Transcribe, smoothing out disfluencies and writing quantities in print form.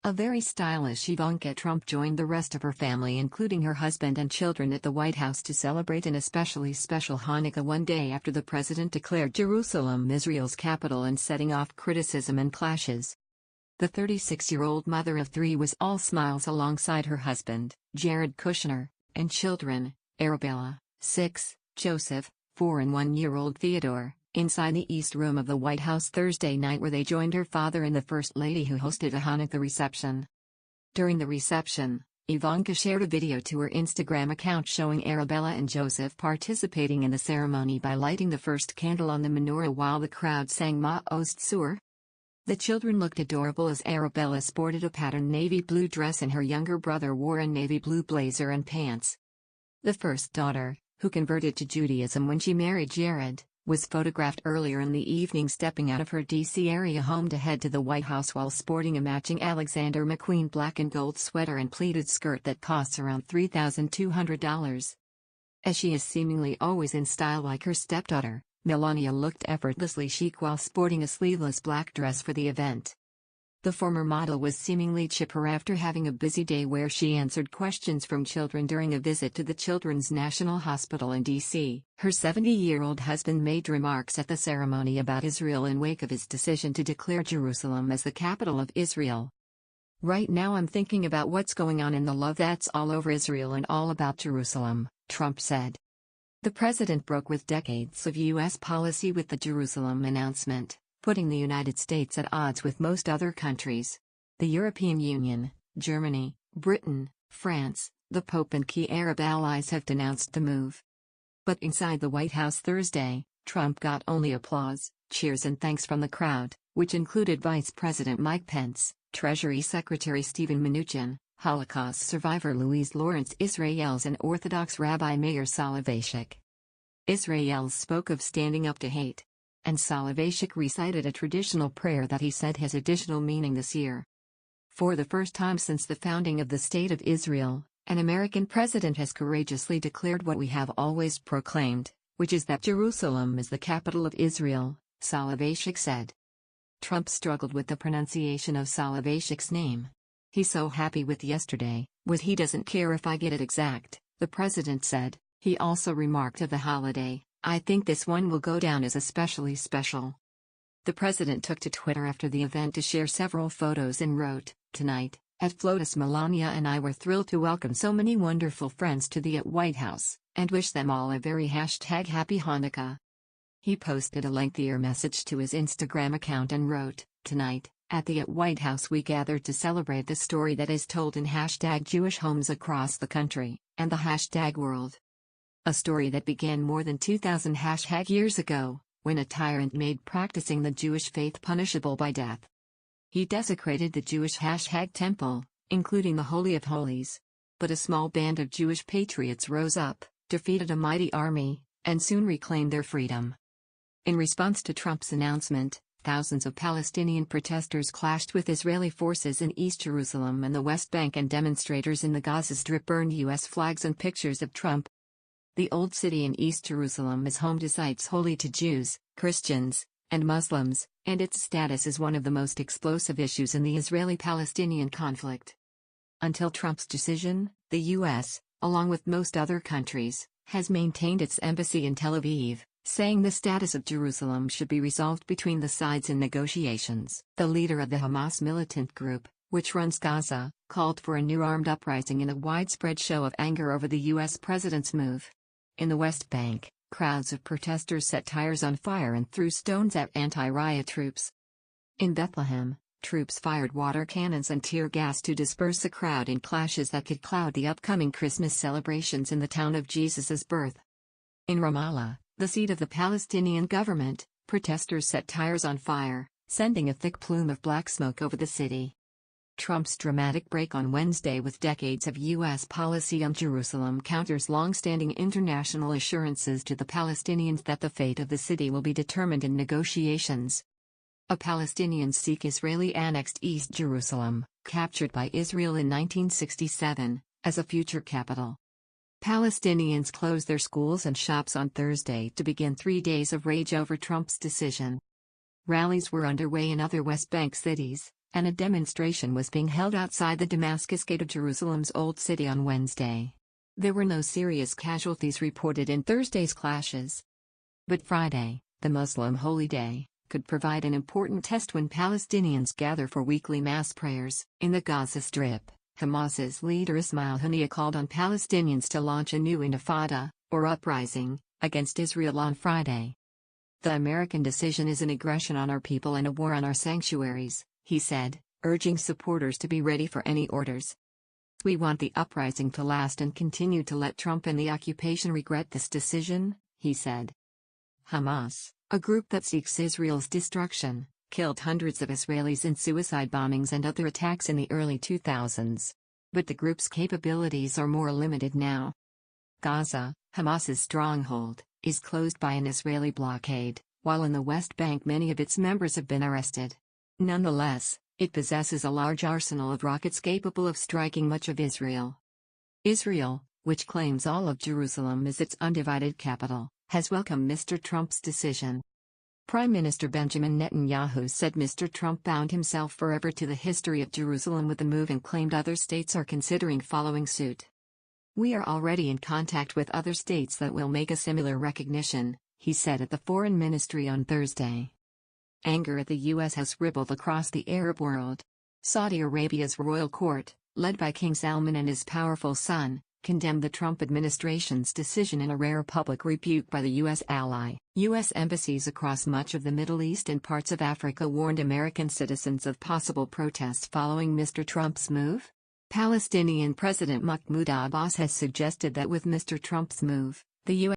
A very stylish Ivanka Trump joined the rest of her family, including her husband and children, at the White House to celebrate an especially special Hanukkah one day after the president declared Jerusalem Israel's capital and setting off criticism and clashes. The 36-year-old mother of three was all smiles alongside her husband, Jared Kushner, and children, Arabella, 6, Joseph, 4 and 1-year-old Theodore, inside the East Room of the White House Thursday night, where they joined her father and the First Lady, who hosted a Hanukkah reception. During the reception, Ivanka shared a video to her Instagram account showing Arabella and Joseph participating in the ceremony by lighting the first candle on the menorah while the crowd sang Ma'oz Tzur. The children looked adorable as Arabella sported a patterned navy blue dress and her younger brother wore a navy blue blazer and pants. The first daughter, who converted to Judaism when she married Jared, was photographed earlier in the evening stepping out of her D.C. area home to head to the White House while sporting a matching Alexander McQueen black and gold sweater and pleated skirt that costs around $3,200. As she is seemingly always in style like her stepdaughter, Melania looked effortlessly chic while sporting a sleeveless black dress for the event. The former model was seemingly chipper after having a busy day where she answered questions from children during a visit to the Children's National Hospital in D.C. Her 70-year-old husband made remarks at the ceremony about Israel in wake of his decision to declare Jerusalem as the capital of Israel. "Right now I'm thinking about what's going on in the love that's all over Israel and all about Jerusalem," Trump said. The president broke with decades of U.S. policy with the Jerusalem announcement, putting the United States at odds with most other countries. The European Union, Germany, Britain, France, the Pope and key Arab allies have denounced the move. But inside the White House Thursday, Trump got only applause, cheers and thanks from the crowd, which included Vice President Mike Pence, Treasury Secretary Steven Mnuchin, Holocaust survivor Louise Lawrence Israels and Orthodox Rabbi Meir Soloveichik. Israels spoke of standing up to hate. And Soloveichik recited a traditional prayer that he said has additional meaning this year. For the first time since the founding of the State of Israel, an American president has courageously declared what we have always proclaimed, which is that Jerusalem is the capital of Israel, Soloveichik said. Trump struggled with the pronunciation of Soloveitchik's name. "He's so happy with yesterday, with he doesn't care if I get it exact," the president said. He also remarked of the holiday, "I think this one will go down as especially special." The president took to Twitter after the event to share several photos and wrote, "Tonight, at FLOTUS, Melania and I were thrilled to welcome so many wonderful friends to the White House, and wish them all a very #Happy Hanukkah." He posted a lengthier message to his Instagram account and wrote, "Tonight, at the White House we gathered to celebrate the story that is told in #Jewish homes across the country, and the #world. A story that began more than 2,000 years ago, when a tyrant made practicing the Jewish faith punishable by death. He desecrated the Jewish temple, including the Holy of Holies. But a small band of Jewish patriots rose up, defeated a mighty army, and soon reclaimed their freedom." In response to Trump's announcement, thousands of Palestinian protesters clashed with Israeli forces in East Jerusalem and the West Bank, and demonstrators in the Gaza Strip burned U.S. flags and pictures of Trump. The Old City in East Jerusalem is home to sites holy to Jews, Christians, and Muslims, and its status is one of the most explosive issues in the Israeli-Palestinian conflict. Until Trump's decision, the U.S., along with most other countries, has maintained its embassy in Tel Aviv, saying the status of Jerusalem should be resolved between the sides in negotiations. The leader of the Hamas militant group, which runs Gaza, called for a new armed uprising in a widespread show of anger over the U.S. president's move. In the West Bank, crowds of protesters set tires on fire and threw stones at anti-riot troops. In Bethlehem, troops fired water cannons and tear gas to disperse the crowd in clashes that could cloud the upcoming Christmas celebrations in the town of Jesus' birth. In Ramallah, the seat of the Palestinian government, protesters set tires on fire, sending a thick plume of black smoke over the city. Trump's dramatic break on Wednesday with decades of U.S. policy on Jerusalem counters long-standing international assurances to the Palestinians that the fate of the city will be determined in negotiations. Palestinians seek Israeli-annexed East Jerusalem, captured by Israel in 1967, as a future capital. Palestinians closed their schools and shops on Thursday to begin 3 days of rage over Trump's decision. Rallies were underway in other West Bank cities, and a demonstration was being held outside the Damascus Gate of Jerusalem's Old City on Wednesday. There were no serious casualties reported in Thursday's clashes. But Friday, the Muslim holy day, could provide an important test when Palestinians gather for weekly mass prayers. In the Gaza Strip, Hamas's leader Ismail Haniyeh called on Palestinians to launch a new intifada, or uprising, against Israel on Friday. "The American decision is an aggression on our people and a war on our sanctuaries," he said, urging supporters to be ready for any orders. "We want the uprising to last and continue to let Trump and the occupation regret this decision," he said. Hamas, a group that seeks Israel's destruction, killed hundreds of Israelis in suicide bombings and other attacks in the early 2000s. But the group's capabilities are more limited now. Gaza, Hamas's stronghold, is closed by an Israeli blockade, while in the West Bank many of its members have been arrested. Nonetheless, it possesses a large arsenal of rockets capable of striking much of Israel. Israel, which claims all of Jerusalem as its undivided capital, has welcomed Mr. Trump's decision. Prime Minister Benjamin Netanyahu said Mr. Trump bound himself forever to the history of Jerusalem with the move and claimed other states are considering following suit. "We are already in contact with other states that will make a similar recognition," he said at the Foreign Ministry on Thursday. Anger at the U.S. has rippled across the Arab world. Saudi Arabia's royal court, led by King Salman and his powerful son, condemned the Trump administration's decision in a rare public rebuke by the U.S. ally. U.S. embassies across much of the Middle East and parts of Africa warned American citizens of possible protests following Mr. Trump's move. Palestinian President Mahmoud Abbas has suggested that with Mr. Trump's move, the U.S.